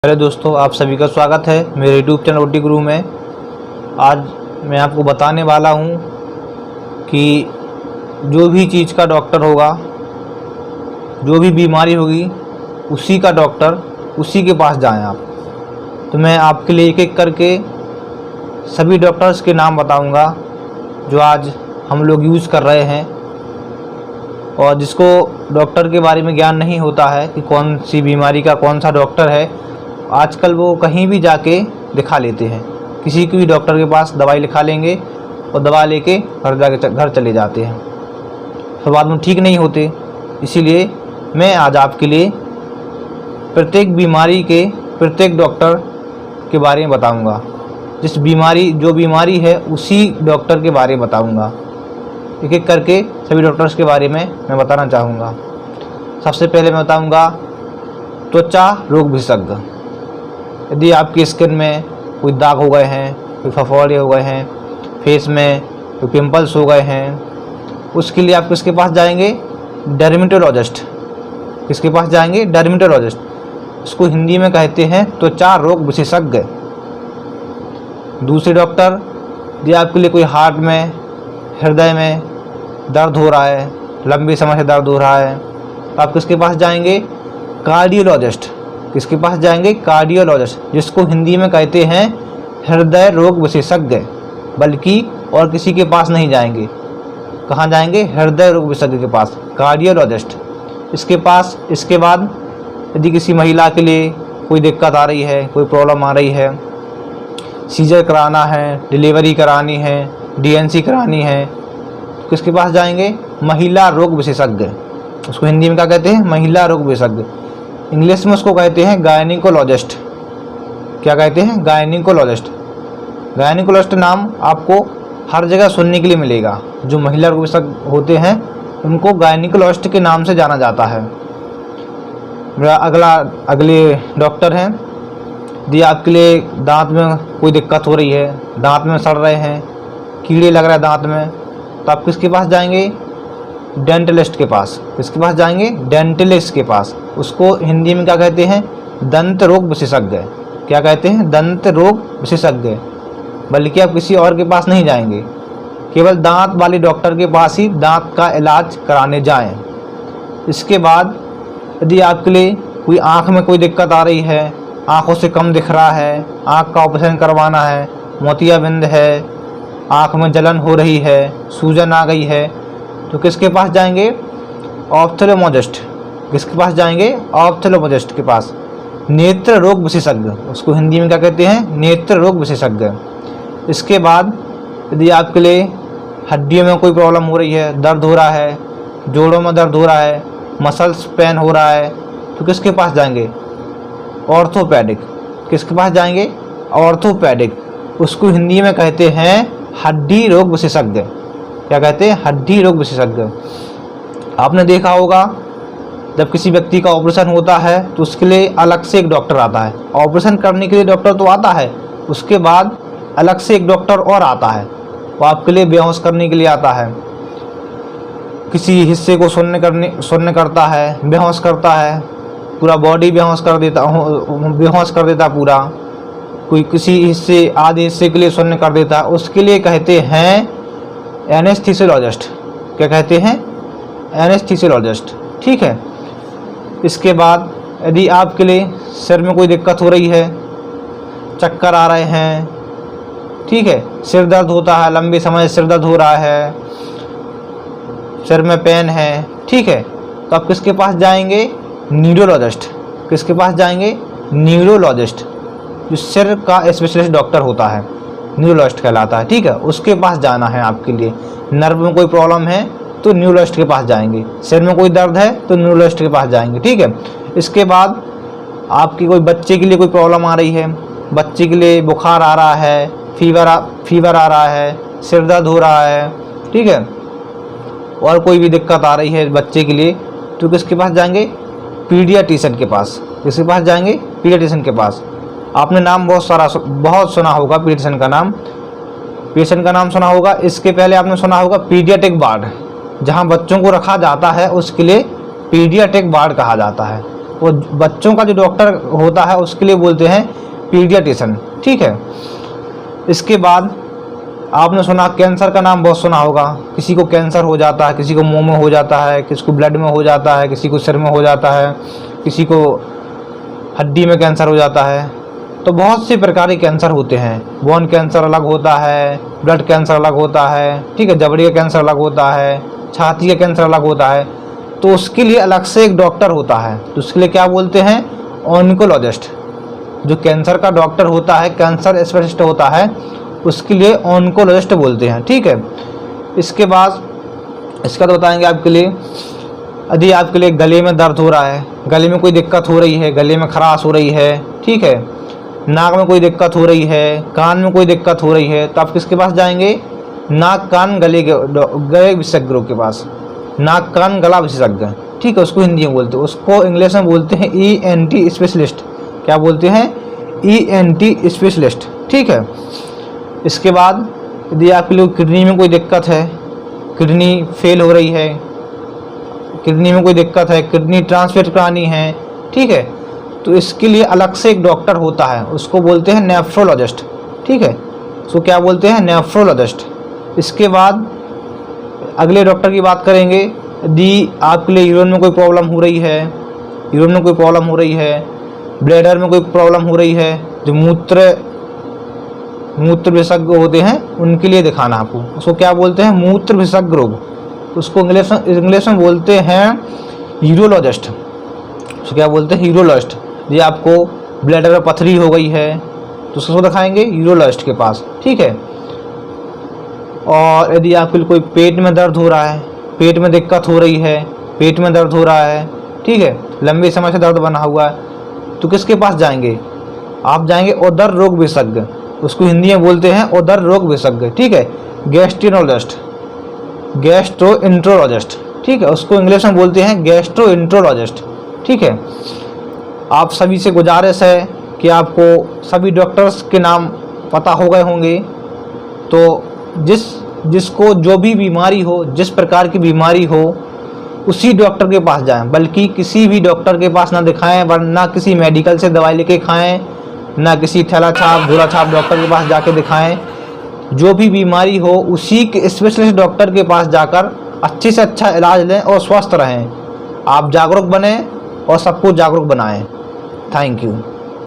Hello दोस्तों, आप सभी का स्वागत है मेरे यूट्यूब चैनल ओटी गुरु में। आज मैं आपको बताने वाला हूं कि जो भी चीज़ का डॉक्टर होगा, जो भी बीमारी होगी, उसी का डॉक्टर उसी के पास जाएं आप। तो मैं आपके लिए एक एक करके सभी डॉक्टर्स के नाम बताऊंगा जो आज हम लोग यूज़ कर रहे हैं। और जिसको डॉक्टर के बारे में ज्ञान नहीं होता है कि कौन सी बीमारी का कौन सा डॉक्टर है, आजकल वो कहीं भी जाके दिखा लेते हैं। किसी भी डॉक्टर के पास दवाई लिखा लेंगे और दवा लेके घर चले जाते हैं, फिर बाद में ठीक नहीं होते। इसीलिए मैं आज आपके लिए प्रत्येक बीमारी के प्रत्येक डॉक्टर के बारे में बताऊंगा। जो बीमारी है उसी डॉक्टर के बारे में बताऊंगा। एक एक करके सभी डॉक्टर्स के बारे में मैं बताना चाहूँगा। सबसे पहले मैं बताऊँगा त्वचा रोग विशेषज्ञ। यदि आपकी स्किन में कोई दाग हो गए हैं, कोई फफोले हो गए हैं, फेस में कोई पिंपल्स हो गए हैं, उसके लिए आप किसके पास जाएंगे? डर्मेटोलॉजिस्ट। किसके पास जाएंगे? डर्मेटोलॉजिस्ट। इसको हिंदी में कहते हैं त्वचा रोग विशेषज्ञ। दूसरे डॉक्टर, यदि आपके लिए कोई हार्ट में, हृदय में दर्द हो रहा है, लंबी समय से दर्द हो रहा है, तो आप किसके पास जाएंगे? कार्डियोलॉजिस्ट। किसके पास जाएंगे? कार्डियोलॉजिस्ट, जिसको हिंदी में कहते हैं हृदय रोग विशेषज्ञ। बल्कि और किसी के पास नहीं जाएंगे। कहाँ जाएंगे? हृदय रोग विशेषज्ञ के पास, कार्डियोलॉजिस्ट। इसके बाद यदि किसी महिला के लिए कोई दिक्कत आ रही है, कोई प्रॉब्लम आ रही है, सीजर कराना है, डिलीवरी करानी है, डीएनसी करानी है, तो किसके पास जाएंगे? महिला रोग विशेषज्ञ। उसको हिंदी में क्या कहते हैं? महिला रोग विशेषज्ञ। इंग्लिश में उसको कहते हैं गायनिकोलॉजिस्ट। क्या कहते हैं? गायनिकोलॉजिस्ट। गायनिकोलॉजिस्ट नाम आपको हर जगह सुनने के लिए मिलेगा। जो महिला रोग विशेषज्ञ होते हैं उनको गायनिकोलॉजिस्ट के नाम से जाना जाता है। मेरा अगले डॉक्टर हैं, यदि आपके लिए दांत में कोई दिक्कत हो रही है, दांत में सड़ रहे हैं, कीड़े लग रहे हैं दांत में, तो आप किसके पास जाएंगे? डेंटलिस्ट के पास। किसके पास जाएंगे? डेंटलिस्ट के पास। उसको हिंदी में क्या कहते हैं? दंत रोग विशेषज्ञ। क्या कहते हैं? दंत रोग विशेषज्ञ। बल्कि आप किसी और के पास नहीं जाएंगे, केवल दांत वाले डॉक्टर के पास ही दांत का इलाज कराने जाएं। इसके बाद यदि आपके लिए कोई आँख में कोई दिक्कत आ रही है, आँखों से कम दिख रहा है, आँख का ऑपरेशन करवाना है, मोतियाबिंद है, आँख में जलन हो रही है, सूजन आ गई है, तो किसके पास जाएंगे? ऑप्थेल्मोलॉजिस्ट। किसके पास जाएंगे? ऑप्थेल्मोलॉजिस्ट के पास। नेत्र रोग विशेषज्ञ, उसको हिंदी में क्या कहते हैं? नेत्र रोग विशेषज्ञ। इसके बाद यदि आपके लिए हड्डियों में कोई प्रॉब्लम हो रही है, दर्द हो रहा है, जोड़ों में दर्द हो रहा है, मसल्स पेन हो रहा है, तो किसके पास जाएंगे? ऑर्थोपेडिक। किसके पास जाएंगे? ऑर्थोपेडिक। उसको हिंदी में कहते हैं हड्डी रोग विशेषज्ञ। क्या कहते हैं? हड्डी रोग विशेषज्ञ। आपने देखा होगा जब किसी व्यक्ति का ऑपरेशन होता है तो उसके लिए अलग से एक डॉक्टर आता है। ऑपरेशन करने के लिए डॉक्टर तो आता है, उसके बाद अलग से एक डॉक्टर और आता है, वो आपके लिए बेहोश करने के लिए आता है। किसी हिस्से को शून्य करता है, बेहोश करता है, पूरा बॉडी बेहोश कर देता पूरा। कोई किसी हिस्से, आधे हिस्से के लिए शून्य कर देता है, उसके लिए कहते हैं एनेस्थीसियोलॉजिस्ट। क्या कहते हैं? एनेस्थीसियोलॉजिस्ट। ठीक है। इसके बाद यदि आपके लिए सिर में कोई दिक्कत हो रही है, चक्कर आ रहे हैं, ठीक है, सिर दर्द होता है, लंबे समय से सिर दर्द हो रहा है, सिर में पेन है, ठीक है, तो आप किसके पास जाएंगे? न्यूरोलॉजिस्ट। किसके पास जाएंगे? न्यूरोलॉजिस्ट, जो सिर का स्पेशलिस्ट डॉक्टर होता है, न्यूरोलॉजिस्ट कहलाता है। ठीक है, उसके पास जाना है आपके लिए। नर्व में कोई प्रॉब्लम है तो न्यूरोलॉजिस्ट के पास जाएंगे, सिर में कोई दर्द है तो न्यूरोलॉजिस्ट के पास जाएंगे। ठीक है। इसके बाद आपकी कोई बच्चे के लिए कोई प्रॉब्लम आ रही है, बच्चे के लिए बुखार आ रहा है, फीवर आ रहा है, सिर दर्द हो रहा है, ठीक है, और कोई भी दिक्कत आ रही है बच्चे के लिए, तो किसके पास जाएंगे? पीडियाट्रिशियन के पास। किसके पास जाएंगे? पीडियाट्रिशियन के पास। आपने नाम बहुत सुना होगा पीडियाट्रिशियन का नाम सुना होगा। इसके पहले आपने सुना होगा पीडियाट्रिक वार्ड, जहां बच्चों को रखा जाता है, उसके लिए पीडियाट्रिक वार्ड कहा जाता है। वो बच्चों का जो डॉक्टर होता है उसके लिए बोलते हैं पीडियाट्रिशियन, ठीक है। इसके बाद आपने सुना कैंसर का नाम बहुत सुना होगा, किसी को कैंसर हो जाता है, किसी को मुंह में हो जाता है, किसी को ब्लड में हो जाता है, किसी को सिर में हो जाता है, किसी को हड्डी में कैंसर हो जाता है। तो बहुत से प्रकार के कैंसर होते हैं, बोन कैंसर अलग होता है, ब्लड कैंसर अलग होता है, ठीक है, जबड़े का कैंसर अलग होता है, छाती का कैंसर अलग होता है। तो उसके लिए अलग से एक डॉक्टर होता है, तो उसके लिए क्या बोलते हैं, ऑन्कोलॉजिस्ट। जो कैंसर का डॉक्टर होता है, कैंसर स्पेशलिस्ट होता है, उसके लिए ऑन्कोलॉजिस्ट बोलते हैं, ठीक है। इसके बाद इसका तो बताएंगे आपके लिए, यदि आपके लिए गले में दर्द हो रहा है, गले में कोई दिक्कत हो रही है, गले में खराश हो रही है, ठीक है, नाक में कोई दिक्कत हो रही है, कान में कोई दिक्कत हो रही है, तो आप किसके पास जाएंगे, नाक कान गले विशेषज्ञों के पास, नाक कान गला विशेषज्ञ, ठीक है, उसको हिंदी में बोलते हैं, उसको इंग्लिश में बोलते हैं ENT स्पेशलिस्ट। क्या बोलते हैं, ENT स्पेशलिस्ट, ठीक है। इसके बाद यदि आपके लिए किडनी में कोई दिक्कत है, किडनी फेल हो रही है, किडनी में कोई दिक्कत है, किडनी ट्रांसप्लांट करानी है, ठीक है, तो इसके लिए अलग से एक डॉक्टर होता है, उसको बोलते हैं नेफ्रोलॉजिस्ट, ठीक है, उसको क्या बोलते हैं, नेफ्रोलॉजिस्ट। इसके बाद अगले डॉक्टर की बात करेंगे, यदि आपके लिए यूरिन में कोई प्रॉब्लम हो रही है, यूरिन में कोई प्रॉब्लम हो रही है, ब्लैडर में कोई प्रॉब्लम हो रही है, जो मूत्र विशेषज्ञ होते हैं उनके लिए दिखाना आपको, उसको क्या बोलते हैं, मूत्र विशेषज्ञ रोग, उसको इंग्लिश में बोलते हैं यूरोलॉजिस्ट, उसको क्या बोलते हैं, यूरोलॉजिस्ट। ये आपको ब्लैडर में पथरी हो गई है तो उसको दिखाएंगे यूरोलॉजिस्ट के पास, ठीक है। और यदि आपके कोई पेट में दर्द हो रहा है, पेट में दिक्कत हो रही है, पेट में दर्द हो रहा है, ठीक है, लंबे समय से दर्द बना हुआ है, तो किसके पास जाएंगे, आप जाएंगे उदर रोग विशेषज्ञ, उसको हिंदी में बोलते हैं उदर रोग विशेषज्ञ, ठीक है, गैस्ट्रोइंट्रोलॉजिस्ट, गैस्ट्रोइंट्रोलॉजिस्ट, ठीक है, उसको इंग्लिश में बोलते हैं गैस्ट्रोइंट्रोलॉजिस्ट, ठीक है। आप सभी से गुजारिश है कि आपको सभी डॉक्टर्स के नाम पता हो गए होंगे, तो जिसको जो भी बीमारी हो, जिस प्रकार की बीमारी हो, उसी डॉक्टर के पास जाएं, बल्कि किसी भी डॉक्टर के पास ना दिखाएं, वरना किसी मेडिकल से दवाई लेके खाएं, ना किसी थैला छाप झोला छाप डॉक्टर के पास जाके दिखाएं। जो भी बीमारी हो उसी के स्पेशलिस्ट डॉक्टर के पास जाकर अच्छे से अच्छा इलाज लें और स्वस्थ रहें। आप जागरूक बने और सबको जागरूक बनाएं। Thank you.